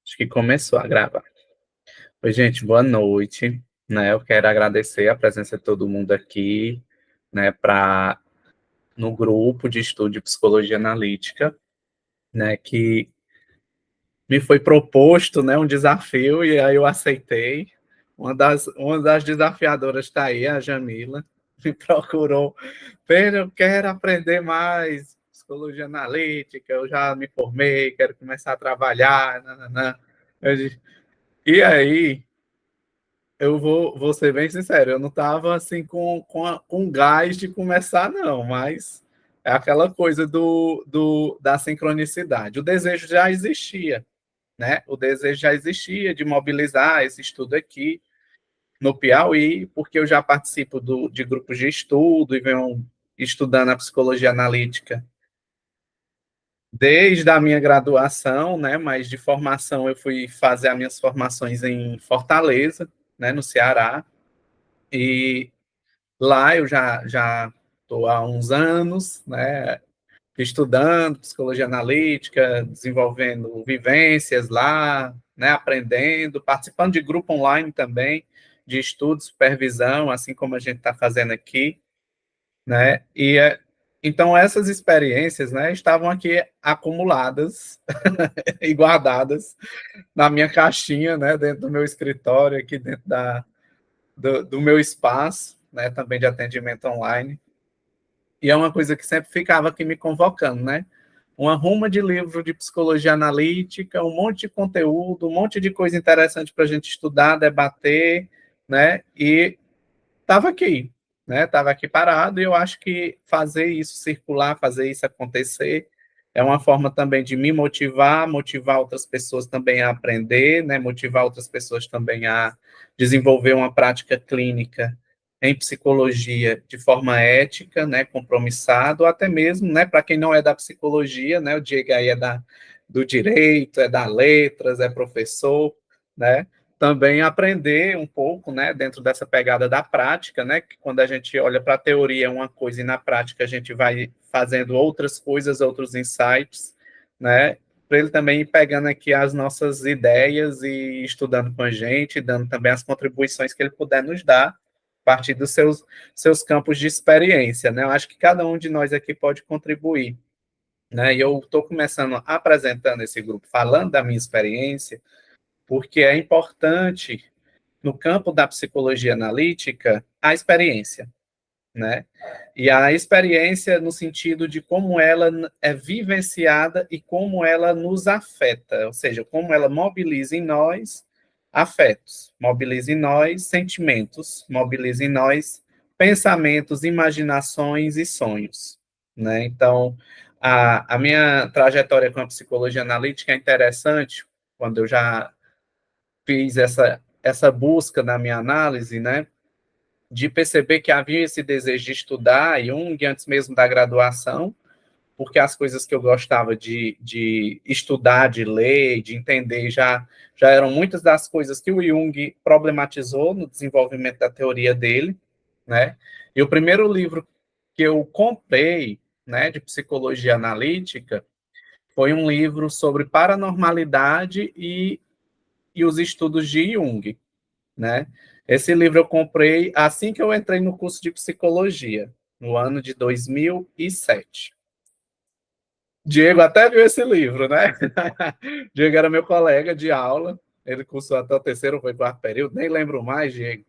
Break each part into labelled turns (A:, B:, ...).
A: Acho que começou a gravar. Oi, gente, boa noite. Eu quero agradecer a presença de todo mundo aqui, para no grupo de estudo de psicologia analítica, que me foi proposto, um desafio e aí eu aceitei. Uma das desafiadoras está aí, a Jamila, me procurou. Pedro, eu quero aprender mais psicologia analítica, eu já me formei, quero começar a trabalhar. Nananã. Eu disse, e aí, eu vou ser bem sincero, eu não estava assim com gás de começar, não, mas é aquela coisa da sincronicidade. O desejo já existia, né? O desejo já existia de mobilizar esse estudo aqui no Piauí, porque eu já participo de grupos de estudo e venho estudando a psicologia analítica desde a minha graduação, né? Mas de formação eu fui fazer as minhas formações em Fortaleza, né? No Ceará. E lá eu já estou há uns anos, né, estudando psicologia analítica, desenvolvendo vivências lá, né, aprendendo, participando de grupo online também, de estudo, supervisão, assim como a gente está fazendo aqui, né? Então essas experiências, né, estavam aqui acumuladas e guardadas na minha caixinha, né, dentro do meu escritório, aqui dentro do meu espaço, né, também de atendimento online. E é uma coisa que sempre ficava aqui me convocando, né? Uma ruma de livro de psicologia analítica, um monte de conteúdo, um monte de coisa interessante para a gente estudar, debater, né? E estava aqui, né? Estava aqui parado e eu acho que fazer isso circular, fazer isso acontecer, é uma forma também de me motivar, motivar outras pessoas também a aprender, né? Motivar outras pessoas também a desenvolver uma prática clínica em psicologia de forma ética, né? Compromissado, ou até mesmo, né? Para quem não é da psicologia, né? O Diego aí é do direito, é da letras, é professor, né? Também aprender um pouco, né, dentro dessa pegada da prática, né, que quando a gente olha para a teoria é uma coisa e na prática a gente vai fazendo outras coisas, outros insights, né, para ele também ir pegando aqui as nossas ideias e estudando com a gente, dando também as contribuições que ele puder nos dar a partir dos seus campos de experiência, né, eu acho que cada um de nós aqui pode contribuir, né, e eu estou começando apresentando esse grupo, falando da minha experiência, porque é importante no campo da psicologia analítica a experiência, né? E a experiência no sentido de como ela é vivenciada e como ela nos afeta, ou seja, como ela mobiliza em nós afetos, mobiliza em nós sentimentos, mobiliza em nós pensamentos, imaginações e sonhos, né? Então, a minha trajetória com a psicologia analítica é interessante, quando eu já fiz essa busca na minha análise, né, de perceber que havia esse desejo de estudar Jung antes mesmo da graduação, porque as coisas que eu gostava de estudar, de ler, de entender, já eram muitas das coisas que o Jung problematizou no desenvolvimento da teoria dele, né? E o primeiro livro que eu comprei, né, de psicologia analítica, foi um livro sobre paranormalidade e os estudos de Jung, né? Esse livro eu comprei assim que eu entrei no curso de psicologia, no ano de 2007. Diego até viu esse livro, né? Diego era meu colega de aula, ele cursou até o terceiro, foi quarto período, nem lembro mais, Diego,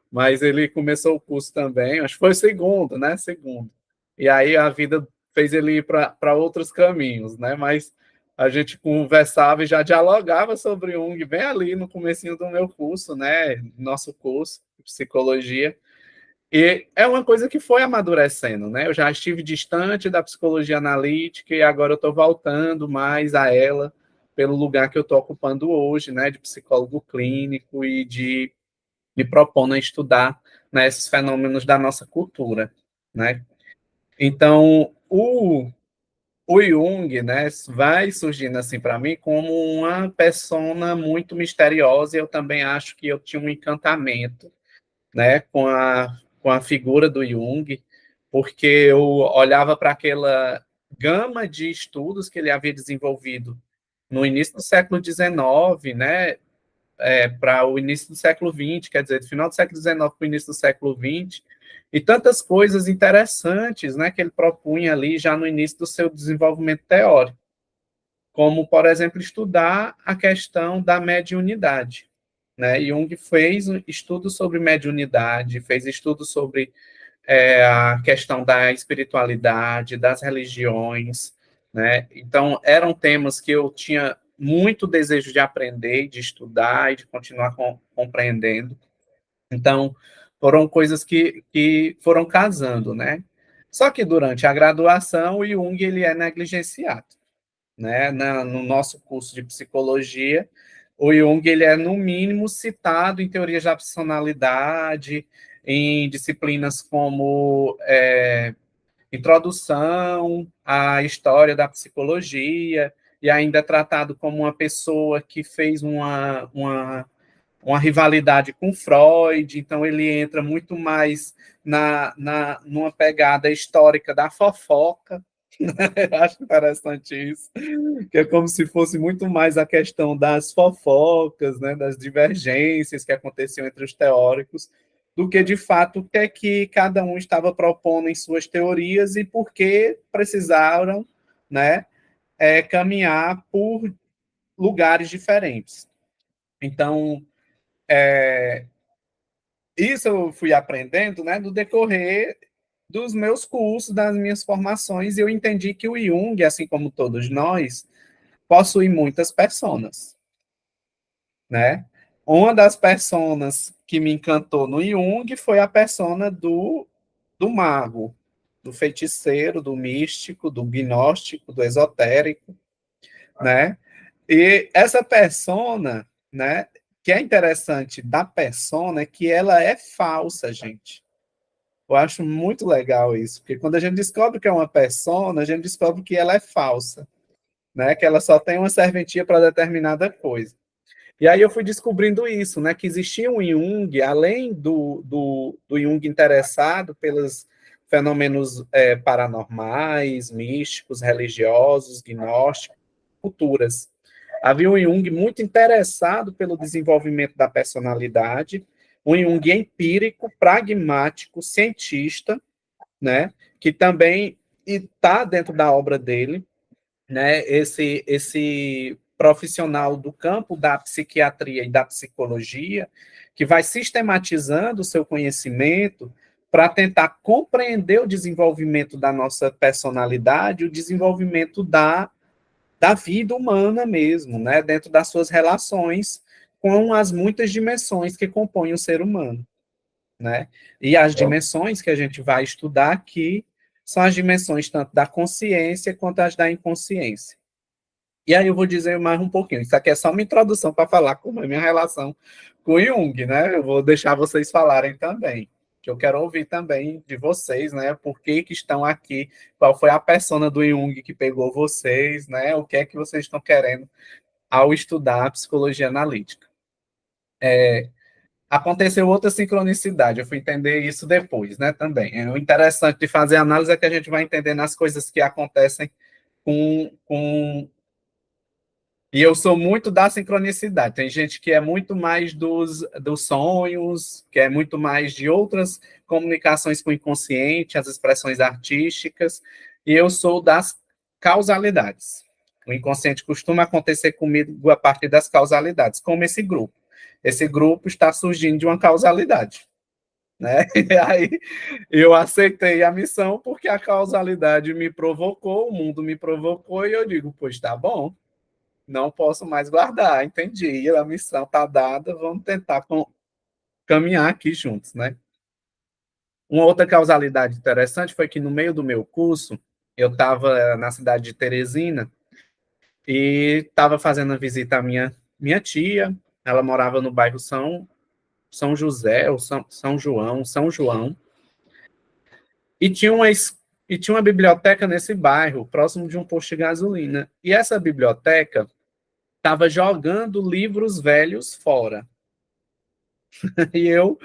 A: mas ele começou o curso também, acho que foi segundo, né? Segundo. E aí a vida fez ele ir para outros caminhos, né? Mas a gente conversava e já dialogava sobre Jung bem ali no comecinho do meu curso, né? Nosso curso de psicologia. E é uma coisa que foi amadurecendo, né? Eu já estive distante da psicologia analítica e agora eu estou voltando mais a ela pelo lugar que eu estou ocupando hoje, né? De psicólogo clínico e de me propondo a estudar, né, esses fenômenos da nossa cultura, né? Então, o Jung, né, vai surgindo assim para mim como uma persona muito misteriosa e eu também acho que eu tinha um encantamento, né, com a figura do Jung, porque eu olhava para aquela gama de estudos que ele havia desenvolvido no início do século XIX, né, para o início do século XX, quer dizer, do final do século XIX para o início do século XX, e tantas coisas interessantes, né, que ele propunha ali já no início do seu desenvolvimento teórico, como, por exemplo, estudar a questão da mediunidade. Né? Jung fez estudos sobre mediunidade, fez estudos sobre a questão da espiritualidade, das religiões, né? Então, eram temas que eu tinha muito desejo de aprender, de estudar e de continuar compreendendo. Então, foram coisas que foram casando, né? Só que durante a graduação, o Jung ele é negligenciado, né? No nosso curso de psicologia, o Jung ele é, no mínimo, citado em teorias da personalidade, em disciplinas como introdução à história da psicologia, e ainda é tratado como uma pessoa que fez uma rivalidade com Freud, então ele entra muito mais numa pegada histórica da fofoca. Eu acho interessante isso, que é como se fosse muito mais a questão das fofocas, né, das divergências que aconteciam entre os teóricos, do que de fato o que é que cada um estava propondo em suas teorias e por que precisaram, né, caminhar por lugares diferentes. Então, isso eu fui aprendendo, né, no decorrer dos meus cursos, das minhas formações, e eu entendi que o Jung, assim como todos nós, possui muitas personas, né? Uma das personas que me encantou no Jung foi a persona do mago, do feiticeiro, do místico, do gnóstico, do esotérico, né? E essa persona, né, que é interessante da persona é que ela é falsa, gente. Eu acho muito legal isso, porque quando a gente descobre que é uma persona, a gente descobre que ela é falsa, né? Que ela só tem uma serventia para determinada coisa. E aí eu fui descobrindo isso, né? Que existia um Jung, além do Jung interessado pelos fenômenos paranormais, místicos, religiosos, gnósticos, culturas. Havia um Jung muito interessado pelo desenvolvimento da personalidade, um Jung empírico, pragmático, cientista, né? Que também está dentro da obra dele, né? Esse profissional do campo da psiquiatria e da psicologia que vai sistematizando o seu conhecimento para tentar compreender o desenvolvimento da nossa personalidade, o desenvolvimento da vida humana mesmo, né? Dentro das suas relações com as muitas dimensões que compõem o ser humano, né? E as dimensões que a gente vai estudar aqui são as dimensões tanto da consciência quanto as da inconsciência. E aí eu vou dizer mais um pouquinho. Isso aqui é só uma introdução para falar como é a minha relação com o Jung, né? Eu vou deixar vocês falarem também, que eu quero ouvir também de vocês, né? Por que que estão aqui? Qual foi a persona do Jung que pegou vocês, né? O que é que vocês estão querendo ao estudar a psicologia analítica? Aconteceu outra sincronicidade, eu fui entender isso depois, né? Também. O interessante de fazer análise é que a gente vai entendendo as coisas que acontecem com e eu sou muito da sincronicidade. Tem gente que é muito mais dos sonhos, que é muito mais de outras comunicações com o inconsciente, as expressões artísticas, e eu sou das causalidades. O inconsciente costuma acontecer comigo a partir das causalidades, como esse grupo. Esse grupo está surgindo de uma causalidade. Né? E aí eu aceitei a missão porque a causalidade me provocou, o mundo me provocou, e eu digo, pois tá bom, não posso mais guardar, entendi. A missão está dada, vamos tentar caminhar aqui juntos, né? Uma outra causalidade interessante foi que no meio do meu curso, eu estava na cidade de Teresina e estava fazendo a visita à minha tia. Ela morava no bairro São José, ou São João, e tinha uma biblioteca nesse bairro, próximo de um posto de gasolina. E essa biblioteca estava jogando livros velhos fora. E eu,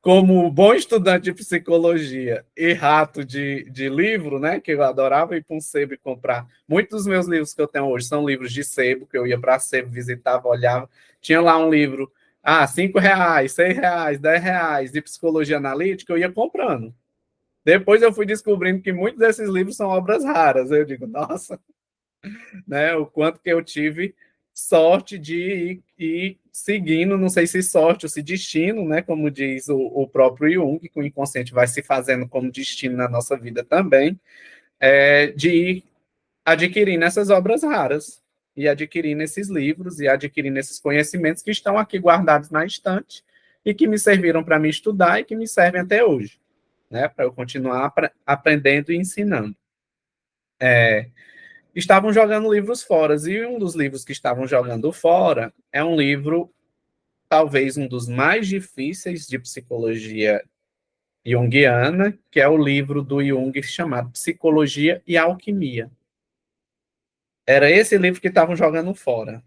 A: como bom estudante de psicologia e rato de livro, né, que eu adorava ir para um sebo e comprar. Muitos dos meus livros que eu tenho hoje são livros de sebo, que eu ia para sebo, visitava, olhava. Tinha lá um livro, R$ 5, R$ 6, R$ 10, de psicologia analítica, eu ia comprando. Depois eu fui descobrindo que muitos desses livros são obras raras. Eu digo, nossa, né? O quanto que eu tive sorte de ir seguindo, não sei se sorte ou se destino, né? Como diz o próprio Jung, que o inconsciente vai se fazendo como destino na nossa vida também, de ir adquirindo essas obras raras e adquirindo esses livros e adquirindo esses conhecimentos que estão aqui guardados na estante e que me serviram para me estudar e que me servem até hoje, né? Para eu continuar aprendendo e ensinando. Estavam jogando livros fora, e um dos livros que estavam jogando fora é um livro, talvez um dos mais difíceis de psicologia junguiana, que é o livro do Jung chamado Psicologia e Alquimia. Era esse livro que estavam jogando fora.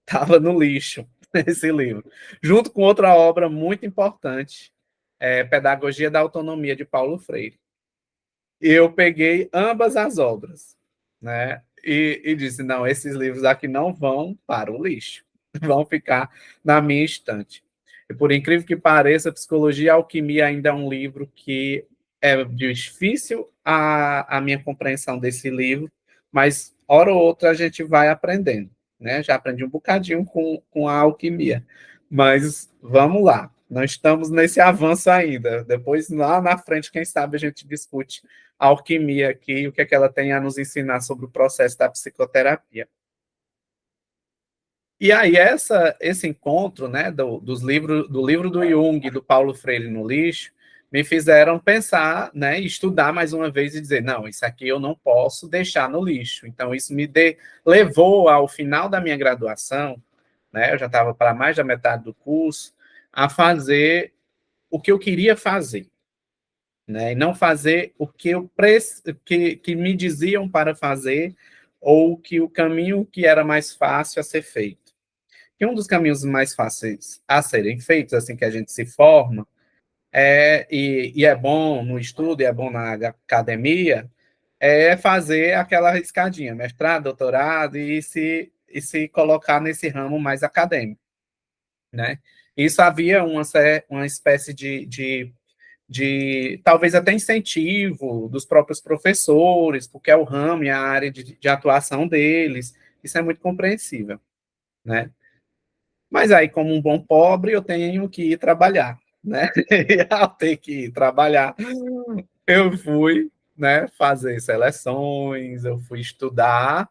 A: Estava no lixo, esse livro. Junto com outra obra muito importante, Pedagogia da Autonomia, de Paulo Freire. Eu peguei ambas as obras, né? E disse: não, esses livros aqui não vão para o lixo, vão ficar na minha estante. E por incrível que pareça, Psicologia e Alquimia ainda é um livro que é difícil a minha compreensão desse livro, mas hora ou outra a gente vai aprendendo, né? Já aprendi um bocadinho com a alquimia, mas vamos lá. Não estamos nesse avanço ainda. Depois, lá na frente, quem sabe a gente discute a alquimia aqui, o que é que ela tem a nos ensinar sobre o processo da psicoterapia. E aí, esse encontro, né, do livro do Jung e do Paulo Freire no lixo, me fizeram pensar, né, estudar mais uma vez e dizer, não, isso aqui eu não posso deixar no lixo. Então, isso levou ao final da minha graduação, né, eu já estava para mais da metade do curso, a fazer o que eu queria fazer, né? E não fazer o que, que me diziam para fazer ou que o caminho que era mais fácil a ser feito. E um dos caminhos mais fáceis a serem feitos, assim que a gente se forma, e é bom no estudo, e é bom na academia, é fazer aquela escadinha, mestrado, doutorado, e se colocar nesse ramo mais acadêmico, né? Isso havia uma espécie de talvez até incentivo dos próprios professores, porque é o ramo e a área de atuação deles, isso é muito compreensível, né? Mas aí, como um bom pobre, eu tenho que ir trabalhar, né? E ao ter que ir trabalhar, eu fui, né, fazer seleções, eu fui estudar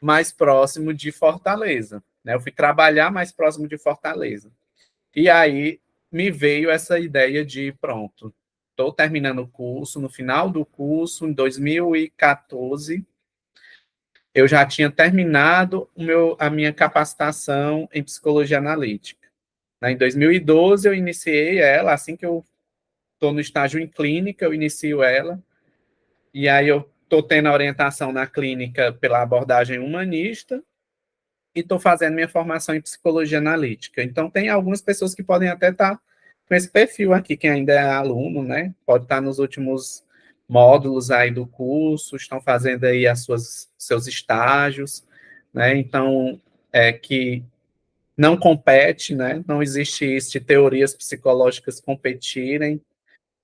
A: mais próximo de Fortaleza, né? Eu fui trabalhar mais próximo de Fortaleza. E aí me veio essa ideia de, pronto, estou terminando o curso, no final do curso, em 2014, eu já tinha terminado a minha capacitação em psicologia analítica. Em 2012, eu iniciei ela, assim que eu estou no estágio em clínica, eu inicio ela, e aí eu estou tendo a orientação na clínica pela abordagem humanista, e estou fazendo minha formação em psicologia analítica. Então, tem algumas pessoas que podem até estar com esse perfil aqui, quem ainda é aluno, né? Pode estar nos últimos módulos aí do curso, estão fazendo aí seus estágios, né? Então, que não compete, né? Não existe isso de teorias psicológicas competirem.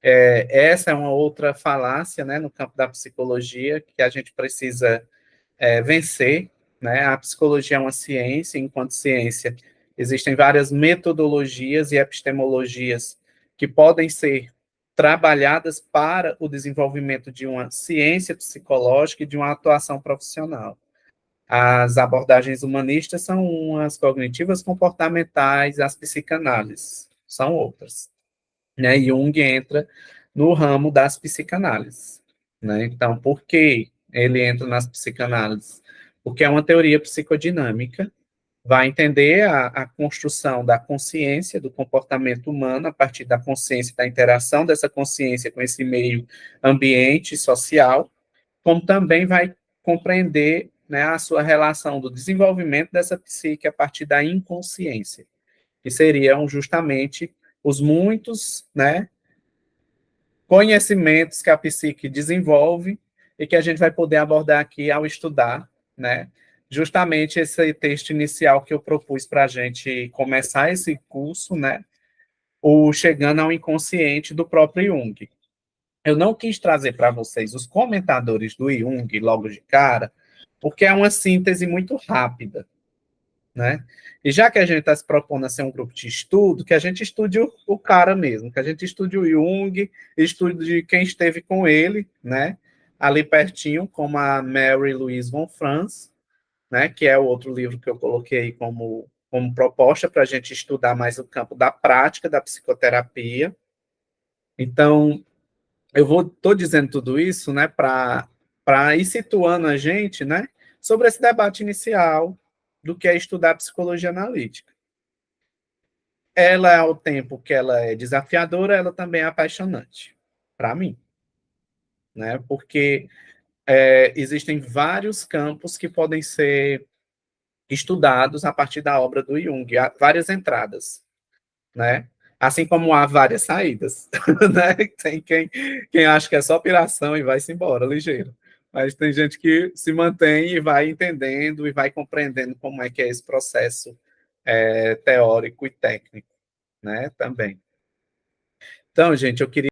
A: Essa é uma outra falácia, né, no campo da psicologia, que a gente precisa vencer, né? A psicologia é uma ciência, enquanto ciência existem várias metodologias e epistemologias que podem ser trabalhadas para o desenvolvimento de uma ciência psicológica e de uma atuação profissional. As abordagens humanistas são umas, cognitivas comportamentais, as psicanálises são outras, né? Jung entra no ramo das psicanálises, né? Então, por que ele entra nas psicanálises? Porque é uma teoria psicodinâmica, vai entender a construção da consciência, do comportamento humano, a partir da consciência, da interação dessa consciência com esse meio ambiente social, como também vai compreender, né, a sua relação do desenvolvimento dessa psique a partir da inconsciência, que seriam justamente os muitos, né, conhecimentos que a psique desenvolve e que a gente vai poder abordar aqui ao estudar, né, justamente esse texto inicial que eu propus para a gente começar esse curso, né, o Chegando ao Inconsciente do próprio Jung. Eu não quis trazer para vocês os comentadores do Jung logo de cara, porque é uma síntese muito rápida, né? E já que a gente está se propondo a ser um grupo de estudo, que a gente estude o cara mesmo, que a gente estude o Jung, estude quem esteve com ele, né? Ali pertinho, como a Mary Louise von Franz, né? Que é o outro livro que eu coloquei como proposta para a gente estudar mais o campo da prática da psicoterapia. Então, eu estou dizendo tudo isso, né, para ir situando a gente, né, sobre esse debate inicial do que é estudar psicologia analítica. Ela, ao tempo que ela é desafiadora, ela também é apaixonante, para mim, né, porque existem vários campos que podem ser estudados a partir da obra do Jung, há várias entradas, né? Assim como há várias saídas, né? Tem quem acha que é só piração e vai-se embora, ligeiro. Mas tem gente que se mantém e vai entendendo e vai compreendendo como é que é esse processo teórico e técnico, né? Também. Então, gente, eu queria